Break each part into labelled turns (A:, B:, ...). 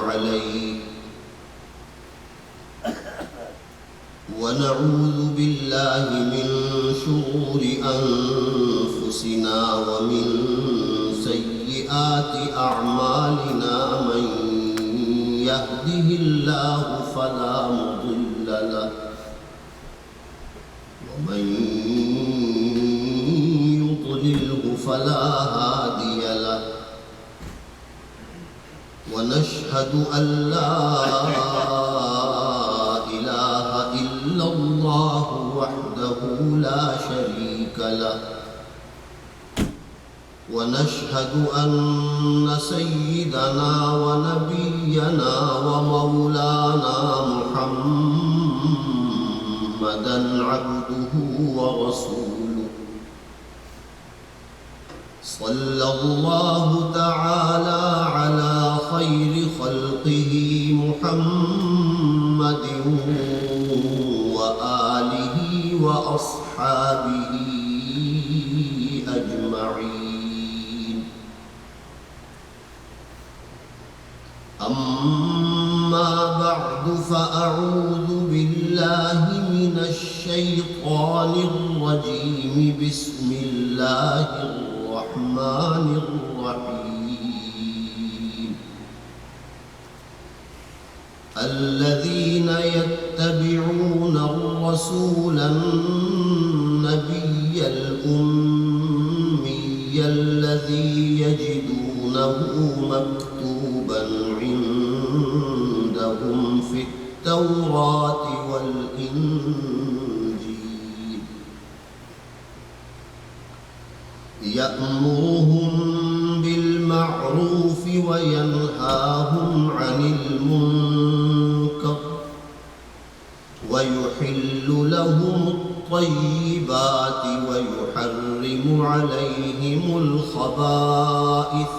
A: عليه ونعوذ بالله من شرور أنفسنا ومن سيئات أعمالنا من يهده الله فلا مضل له ومن يضلله فلا هادي له ونشهد أن لا إله إلا الله وحده لا شريك له ونشهد أن سيدنا ونبينا ومولانا محمدا عبده ورسوله صلى الله تعالى على خير خلقه محمد وآله وأصحابه أجمعين أما بعد فأعوذ بالله من الشيطان الرجيم بسم الله الرحمن الرحيم الذين يتبعون الرسول النبي الأمي الذي يجدونه مكتوبا عندهم في التوراة والإنجيل يأمرهم بالمعروف وينهاهم عن المنكر ويحل لهم الطيبات ويحرم عليهم الخبائث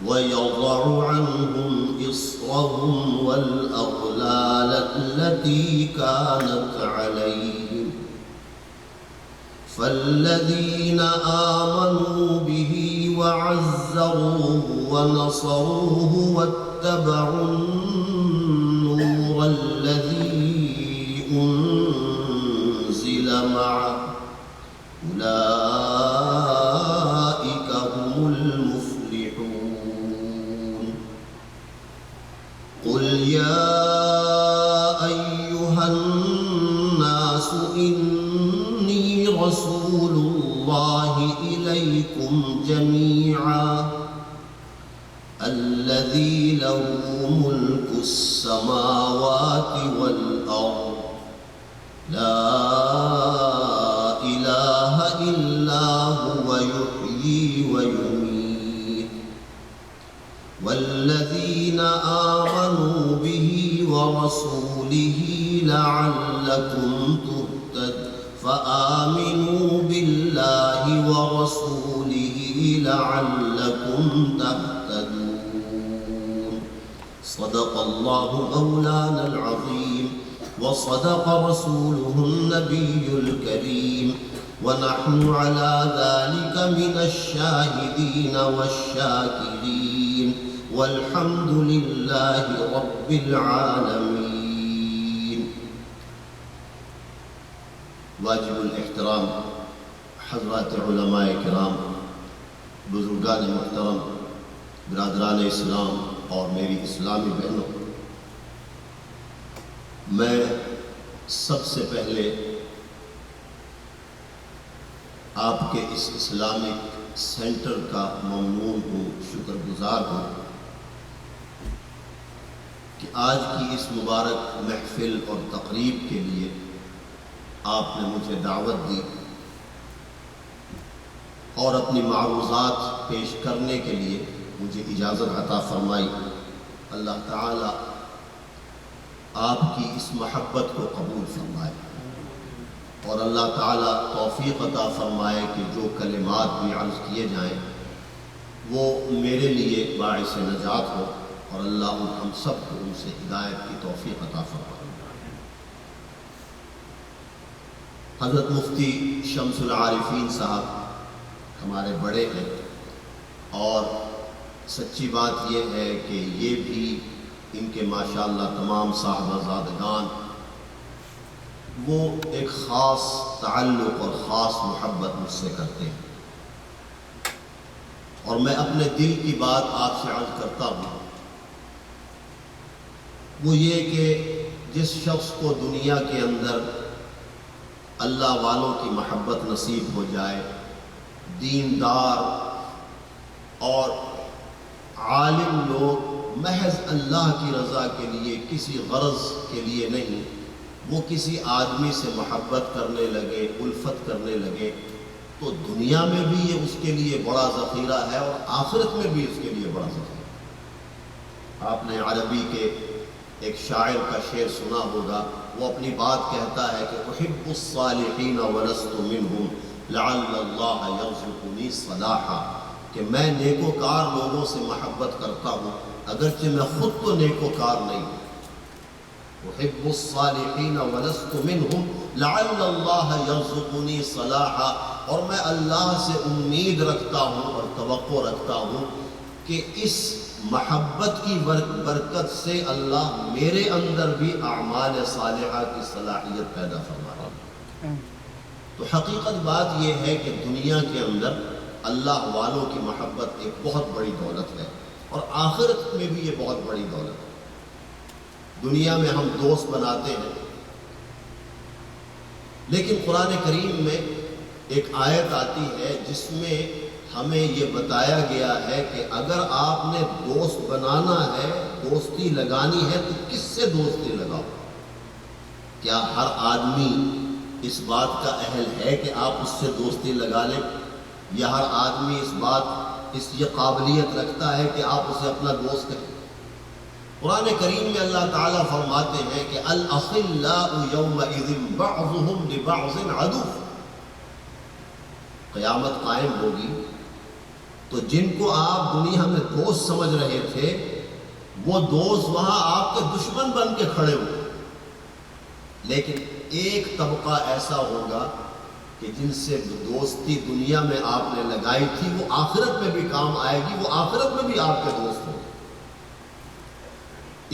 A: ويضع عنهم إصرهم والأغلال التي كانت عليهم فالذين آمنوا به وعزروه ونصروه واتبعوا النور الذي أنزل معه أولئك هم المفلحون قل يا أيها الناس إني رسول الله إليكم جميعا الذي له ملك السماوات والأرض لا إله إلا هو يحيي ويميت والذين آمنوا به ورسوله لعلكم تهتدون فآمنوا بالله ورسوله لعلكم تهتدون صدق الله مولانا العظيم وصدق رسوله النبي الكريم ونحن على ذلك من الشاهدين والشاكرين والحمد لله رب العالمين. واجب الاحترام حضرات علماء کرام، بزرگان محترم، برادران اسلام اور میری اسلامی بہنوں، میں سب سے پہلے آپ کے اس اسلامک سینٹر کا ممنون ہوں، شکر گزار ہوں کہ آج کی اس مبارک محفل اور تقریب کے لیے آپ نے مجھے دعوت دی اور اپنی معروضات پیش کرنے کے لیے مجھے اجازت عطا فرمائی۔ اللہ تعالی آپ کی اس محبت کو قبول فرمائے اور اللہ تعالی توفیق عطا فرمائے کہ جو کلمات بھی عرض کیے جائیں وہ میرے لیے باعث نجات ہو اور اللہ ہم سب کو ان سے ہدایت کی توفیق عطا فرمائے۔ حضرت مفتی شمس العارفین صاحب ہمارے بڑے ہیں اور سچی بات یہ ہے کہ یہ بھی ان کے ماشاءاللہ تمام صاحبہ زادگان وہ ایک خاص تعلق اور خاص محبت مجھ سے کرتے ہیں، اور میں اپنے دل کی بات آپ سے عرض کرتا ہوں، وہ یہ کہ جس شخص کو دنیا کے اندر اللہ والوں کی محبت نصیب ہو جائے، دیندار اور عالم لوگ محض اللہ کی رضا کے لیے، کسی غرض کے لیے نہیں، وہ کسی آدمی سے محبت کرنے لگے، الفت کرنے لگے، تو دنیا میں بھی یہ اس کے لیے بڑا ذخیرہ ہے اور آخرت میں بھی اس کے لیے بڑا ذخیرہ۔ آپ نے عربی کے ایک شاعر کا شعر سنا ہوگا، وہ اپنی بات کہتا ہے کہ احب الصالحین ولست منہم لعل اللہ یرزقنی صلاحا، کہ میں نیکوکار لوگوں سے محبت کرتا ہوں اگرچہ میں خود تو نیکوکار نہیں ہوں۔ احب الصالحین ولست منہم لعل اللہ یرزقنی صلاحا، اور میں اللہ سے امید رکھتا ہوں اور توقع رکھتا ہوں کہ اس محبت کی برکت سے اللہ میرے اندر بھی اعمال صالحہ کی صلاحیت پیدا فرمائے۔ تو حقیقت بات یہ ہے کہ دنیا کے اندر اللہ والوں کی محبت ایک بہت بڑی دولت ہے، اور آخرت میں بھی یہ بہت بڑی دولت ہے۔ دنیا میں ہم دوست بناتے ہیں، لیکن قرآن کریم میں ایک آیت آتی ہے جس میں ہمیں یہ بتایا گیا ہے کہ اگر آپ نے دوست بنانا ہے، دوستی لگانی ہے، تو کس سے دوستی لگاؤ؟ کیا ہر آدمی اس بات کا اہل ہے کہ آپ اس سے دوستی لگا لیں، یا ہر آدمی اس یہ قابلیت رکھتا ہے کہ آپ اسے اپنا دوست کہیں؟ قرآن کریم میں اللہ تعالیٰ فرماتے ہیں کہ الاخلاء یومئذ بعضهم لبعض عدو، قیامت قائم ہوگی تو جن کو آپ دنیا میں دوست سمجھ رہے تھے، وہ دوست وہاں آپ کے دشمن بن کے کھڑے ہوئے۔ لیکن ایک طبقہ ایسا ہوگا کہ جن سے دوستی دنیا میں آپ نے لگائی تھی وہ آخرت میں بھی کام آئے گی، وہ آخرت میں بھی آپ کے دوست ہوں گے۔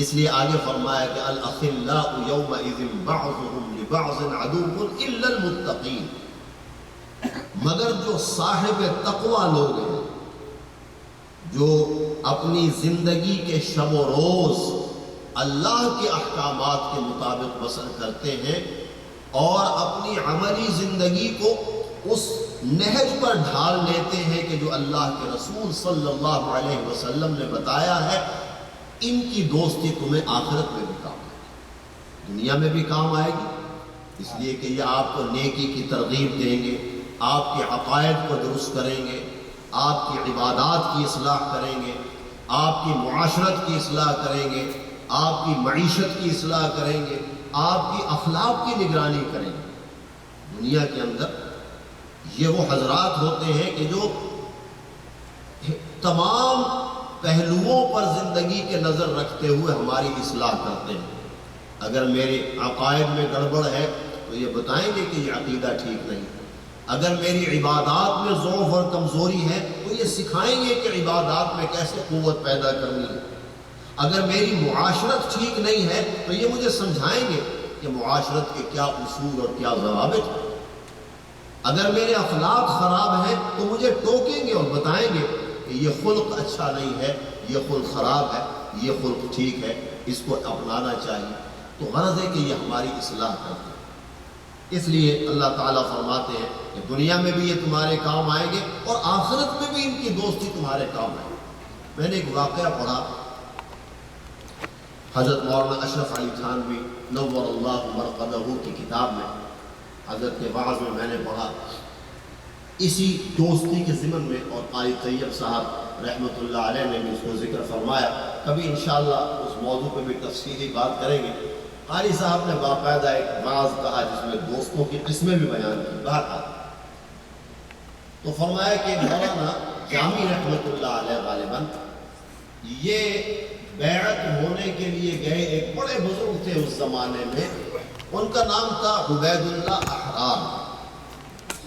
A: اس لیے آگے فرمایا کہ الاخلاء یومئذ بعضهم لبعض عدو الا المتقین، مگر جو صاحب تقوی لوگ ہیں، جو اپنی زندگی کے شب و روز اللہ کے احکامات کے مطابق بسر کرتے ہیں اور اپنی عملی زندگی کو اس نہج پر ڈھال لیتے ہیں کہ جو اللہ کے رسول صلی اللہ علیہ وسلم نے بتایا ہے، ان کی دوستی تمہیں آخرت میں بھی کام آئے گی، دنیا میں بھی کام آئے گی، اس لیے کہ یہ آپ کو نیکی کی ترغیب دیں گے، آپ کے عقائد کو درست کریں گے، آپ کی عبادات کی اصلاح کریں گے، آپ کی معاشرت کی اصلاح کریں گے، آپ کی معیشت کی اصلاح کریں گے، آپ کی اخلاق کی نگرانی کریں گے۔ دنیا کے اندر یہ وہ حضرات ہوتے ہیں کہ جو تمام پہلوؤں پر زندگی کے نظر رکھتے ہوئے ہماری اصلاح کرتے ہیں۔ اگر میرے عقائد میں گڑبڑ ہے تو یہ بتائیں گے کہ یہ عقیدہ ٹھیک نہیں، اگر میری عبادات میں ضعف اور کمزوری ہے تو یہ سکھائیں گے کہ عبادات میں کیسے قوت پیدا کرنی ہے، اگر میری معاشرت ٹھیک نہیں ہے تو یہ مجھے سمجھائیں گے کہ معاشرت کے کیا اصول اور کیا ضوابط ہیں، اگر میرے اخلاق خراب ہیں تو مجھے ٹوکیں گے اور بتائیں گے کہ یہ خلق اچھا نہیں ہے، یہ خلق خراب ہے، یہ خلق ٹھیک ہے، اس کو اپنانا چاہیے۔ تو غرض ہے کہ یہ ہماری اصلاح کرتے ہیں۔ اس لیے اللہ تعالیٰ فرماتے ہیں کہ دنیا میں بھی یہ تمہارے کام آئیں گے اور آخرت میں بھی ان کی دوستی تمہارے کام آئے گی۔ میں نے ایک واقعہ پڑھا، حضرت مولانا اشرف علی تھانوی نور اللہ مرقدہ کی کتاب میں، حضرت کے واعظ میں میں نے پڑھا، اسی دوستی کے ضمن میں، اور قاری طیب صاحب رحمۃ اللہ علیہ نے بھی اس کو ذکر فرمایا، کبھی انشاءاللہ اس موضوع پہ بھی تفصیلی بات کریں گے۔ قاری صاحب نے باقاعدہ ایک واعظ کہا جس میں دوستوں کی قسمیں بھی بیان کی، بہرحال تو فرمایا کہ مولانا جامی رحمۃ اللہ علیہ غالباً یہ بیعت ہونے کے لیے گئے، ایک بڑے بزرگ تھے اس زمانے میں، ان کا نام تھا عبید اللہ احرار،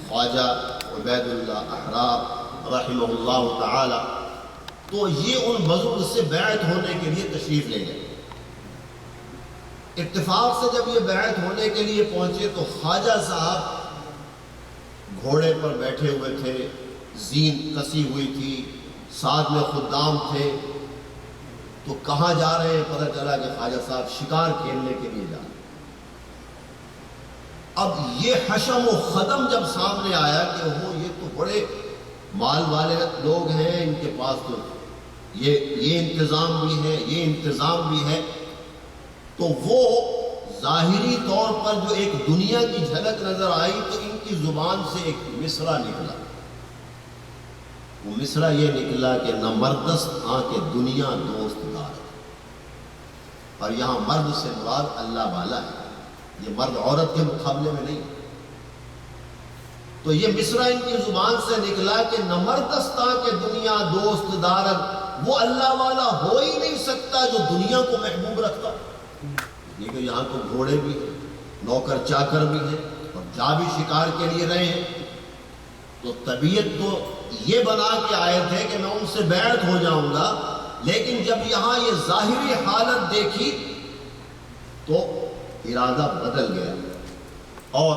A: خواجہ عبید اللہ احرار رحمہ اللہ تعالی۔ تو یہ ان بزرگ سے بیعت ہونے کے لیے تشریف لے گئے۔ اتفاق سے جب یہ بیعت ہونے کے لیے پہنچے تو خواجہ صاحب گھوڑے پر بیٹھے ہوئے تھے، زین کسی ہوئی تھی، ساتھ میں خدام تھے۔ تو کہاں جا رہے ہیں؟ پتہ چلا کہ خواجہ صاحب شکار کھیلنے کے لیے جا رہے ہیں۔ اب یہ حشم و ختم جب سامنے آیا کہ وہ یہ تو بڑے مال والے لوگ ہیں، ان کے پاس تو یہ انتظام بھی ہے، یہ انتظام بھی ہے، تو وہ ظاہری طور پر جو ایک دنیا کی جھلک نظر آئی تو ان کی زبان سے ایک مصرع نکلا۔ وہ مصرع یہ نکلا کہ نہ مردست آنکھ دنیا دوست دار، اور یہاں مرد سے مراد اللہ والا ہے، یہ مرد عورت کے مقابلے میں نہیں۔ تو یہ مصرع ان کی زبان سے نکلا کہ نہ مردست آنکھ دنیا دوست دارد، وہ اللہ والا ہو ہی نہیں سکتا جو دنیا کو محبوب رکھتا۔ یہ کہ یہاں تو گھوڑے بھی ہیں، نوکر چاکر بھی ہیں، اور جا بھی شکار کے لیے رہے ہیں، تو طبیعت تو یہ بنا کے آئے تھے کہ میں ان سے بیعت ہو جاؤں گا، لیکن جب یہاں یہ ظاہری حالت دیکھی تو ارادہ بدل گیا، اور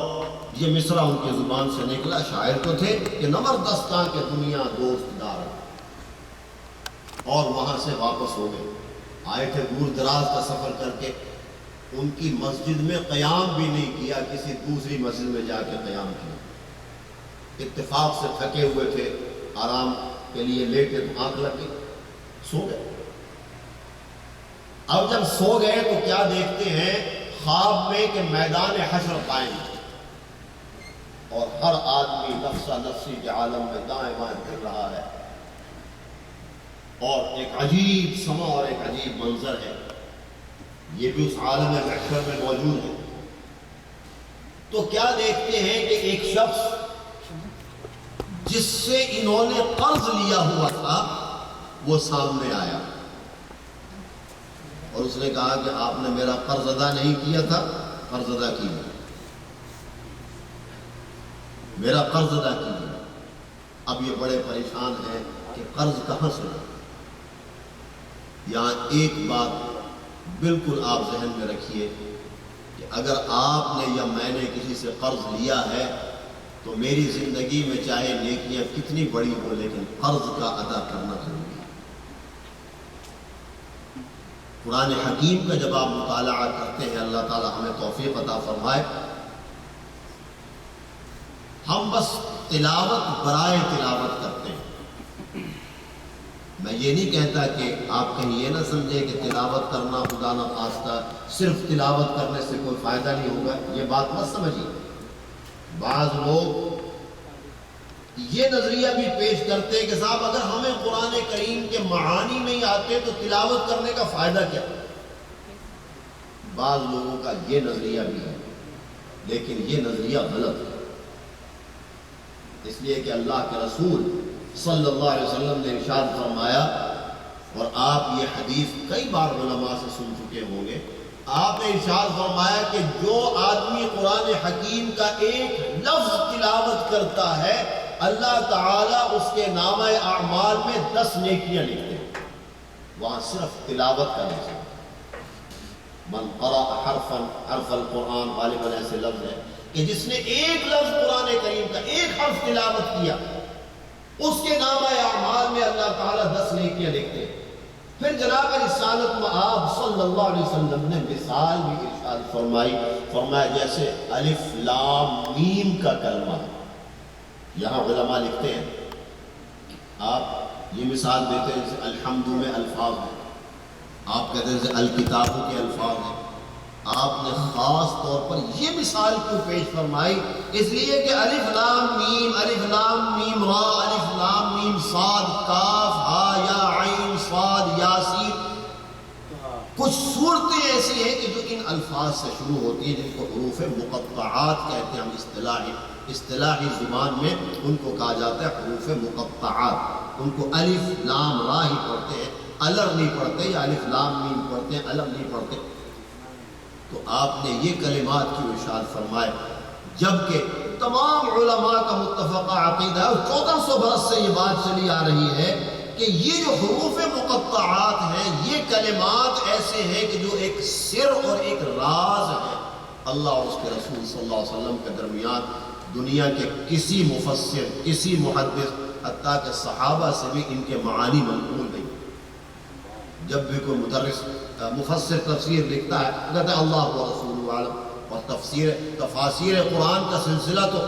A: یہ مصرع ان کی زبان سے نکلا، شاعر تو تھے کہ نمر دستاں کے دنیا دوست دار، اور وہاں سے واپس ہو گئے۔ آئے تھے دور دراز کا سفر کر کے، ان کی مسجد میں قیام بھی نہیں کیا، کسی دوسری مسجد میں جا کے قیام کیا۔ اتفاق سے تھکے ہوئے تھے، آرام کے لیے لیٹے تو آنکھ لگی، سو گئے۔ اب جب سو گئے تو کیا دیکھتے ہیں خواب میں کہ میدان حشر قائم ہے، اور ہر آدمی نفسہ نفسی کے عالم میں دائیں بائیں پھر رہا ہے، اور ایک عجیب سما اور ایک عجیب منظر ہے، یہ بھی اس عالم محشر میں موجود ہے۔ تو کیا دیکھتے ہیں کہ ایک شخص جس سے انہوں نے قرض لیا ہوا تھا وہ سامنے آیا، اور اس نے کہا کہ آپ نے میرا قرض ادا نہیں کیا تھا، قرض ادا کیجیے، میرا قرض ادا کیجیے۔ اب یہ بڑے پریشان ہیں کہ قرض کہاں سے لیں۔ یہاں ایک بات بالکل آپ ذہن میں رکھیے کہ اگر آپ نے یا میں نے کسی سے قرض لیا ہے تو میری زندگی میں چاہے نیکیاں کتنی بڑی ہو، لیکن قرض کا ادا کرنا ضروری ہے۔ قرآن حکیم کا جب آپ مطالعہ کرتے ہیں، اللہ تعالی ہمیں توفیق عطا فرمائے، ہم بس تلاوت برائے تلاوت کرتے ہیں۔ میں یہ نہیں کہتا کہ آپ کہیں یہ نہ سمجھیں کہ تلاوت کرنا خدا نہ خواستہ صرف تلاوت کرنے سے کوئی فائدہ نہیں ہوگا، یہ بات مت سمجھیے۔ بعض لوگ یہ نظریہ بھی پیش کرتے ہیں کہ صاحب اگر ہمیں قرآن کریم کے معانی نہیں آتے تو تلاوت کرنے کا فائدہ کیا؟ بعض لوگوں کا یہ نظریہ بھی ہے، لیکن یہ نظریہ غلط ہے، اس لیے کہ اللہ کے رسول صلی اللہ علیہ وسلم نے ارشاد فرمایا، اور آپ یہ حدیث کئی بار علماء سے سن چکے ہوں گے، آپ نے ارشاد فرمایا کہ جو آدمی قرآن حکیم کا ایک لفظ تلاوت کرتا ہے اللہ تعالیٰ اس کے نامہ اعمال میں 10 نیکیاں لکھتے ہیں۔ وہاں صرف تلاوت کا لفظ ہے، من قرأ حرف القرآن، غالباً ایسے لفظ ہے کہ جس نے ایک لفظ قرآن کریم کا ایک حرف تلاوت کیا اس کے نامہ اعمال میں اللہ تعالیٰ 10 نیکیاں لکھتے ہیں۔ پھر جناب رسالت مآب صلی اللہ علیہ وسلم نے مثال بھی ارشاد فرمایا جیسے الف لام میم کا کلمہ ہے۔ یہاں علماء لکھتے ہیں، آپ یہ مثال دیتے ہیں جیسے الحمد میں الفاظ ہیں، آپ کہتے ہیں جیسے الکتابوں کے الفاظ ہیں، آپ نے خاص طور پر یہ مثال کیوں پیش فرمائی؟ اس لیے کہ الف لام میم را، الف لام میم صاد کاف ہا یا عین صاد یاسین، کچھ صورتیں ایسی ہیں کہ جو ان الفاظ سے شروع ہوتی ہیں جن کو حروف مقطعات کہتے ہیں۔ ہم اصطلاحی زبان میں ان کو کہا جاتا ہے حروف مقطعات، ان کو الف لام را ہی پڑھتے ہیں، الر نہیں پڑھتے، یا الف لام میم پڑھتے ہیں، الر نہیں پڑھتے۔ تو آپ نے یہ کلمات کی ارشاد فرمائے، جبکہ تمام علماء کا متفقہ عقیدہ ہے، اور 1400 برس سے یہ بات چلی آ رہی ہے کہ یہ جو حروف مقطعات ہیں یہ کلمات ایسے ہیں کہ جو ایک سر اور ایک راز ہے اللہ اور اس کے رسول صلی اللہ علیہ وسلم کے درمیان. دنیا کے کسی مفسر، کسی محدث، حتیٰ کہ صحابہ سے بھی ان کے معانی منقول نہیں. جب بھی کوئی مدرس مفسر تفسیر لکھتا ہے کہتا ہے اللہ و رسول عالم، اور تفاسیر قرآن کا سلسلہ تو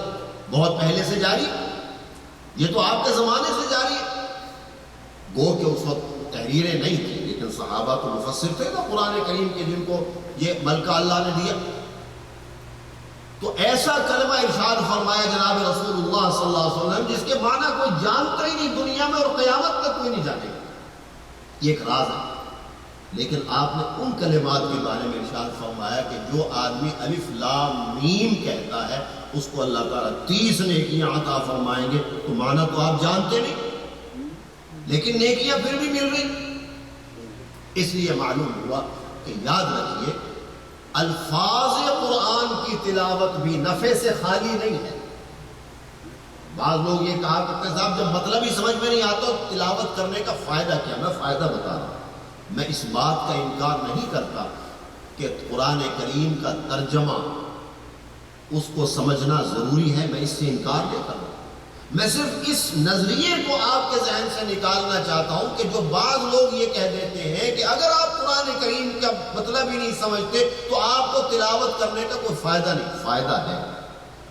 A: بہت پہلے سے جاری، یہ تو آپ کے زمانے سے جاری ہے. گو کہ اس وقت تحریریں نہیں تھیں، لیکن صحابہ تو مفسر تھے نا قرآن کریم کے، جن کو یہ ملکہ اللہ نے دیا. تو ایسا کلمہ ارشاد فرمایا جناب رسول اللہ صلی اللہ علیہ وسلم جس کے معنی کوئی جانتا ہی نہیں دنیا میں، اور قیامت تک کوئی نہیں جانے گا. یہ ایک راز ہے. لیکن آپ نے ان کلمات کے بارے میں ارشاد فرمایا کہ جو آدمی الف لام میم کہتا ہے اس کو اللہ تعالیٰ 30 نیکیاں عطا فرمائیں گے. تو معنی تو آپ جانتے نہیں، لیکن نیکیاں پھر بھی مل رہی. اس لیے معلوم ہوا کہ یاد رکھیے الفاظ قرآن کی تلاوت بھی نفع سے خالی نہیں ہے. بعض لوگ یہ کہا کرتے ہیں صاحب جب مطلب ہی سمجھ میں نہیں آتا تلاوت کرنے کا فائدہ کیا؟ میں فائدہ بتا رہا ہوں. میں اس بات کا انکار نہیں کرتا کہ قرآن کریم کا ترجمہ اس کو سمجھنا ضروری ہے، میں اس سے انکار نہیں کر رہا. میں صرف اس نظریے کو آپ کے ذہن سے نکالنا چاہتا ہوں کہ جو بعض لوگ یہ کہہ دیتے ہیں کہ اگر آپ قرآن کریم کا مطلب ہی نہیں سمجھتے تو آپ کو تلاوت کرنے کا کوئی فائدہ نہیں. فائدہ ہے،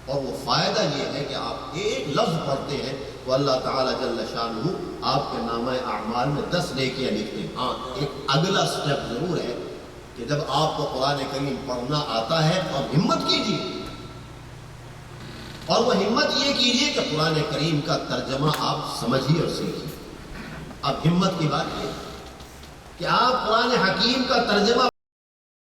A: اور وہ فائدہ یہ ہے کہ آپ ایک لفظ پڑھتے ہیں تو اللہ تعالیٰ جل شانہ آپ کے نامہ اعمال میں 10 نیکیاں لکھتے ہیں. ہاں ایک اگلا سٹیپ ضرور ہے کہ جب آپ کو قرآن کریم پڑھنا آتا ہے تو آپ ہمت کیجیے، اور وہ ہمت یہ کیجیے کہ قرآن کریم کا ترجمہ آپ سمجھیے اور سیکھیے. اب ہمت کی بات یہ کہ آپ قرآن حکیم کا ترجمہ